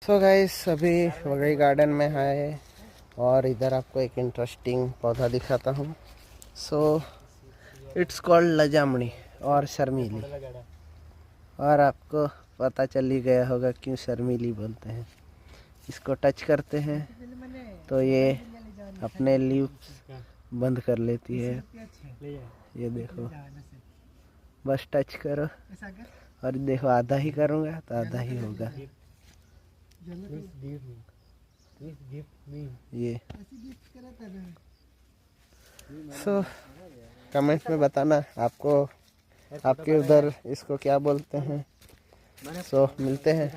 So guys अभी वगई garden में है और इधर आपको एक इंटरेस्टिंग पौधा दिखाता हूँ। सो इट्स कॉल्ड लजामणी और शर्मीली। और आपको पता चल ही गया होगा क्यों शर्मीली बोलते हैं। इसको टच करते हैं तो ये अपने लीव्स बंद कर लेती है। ये देखो, बस टच करो और देखो, आधा ही करूँगा तो आधा ही होगा। ये कमेंट में बताना आपको, आपके उधर इसको क्या बोलते हैं। मिलते हैं।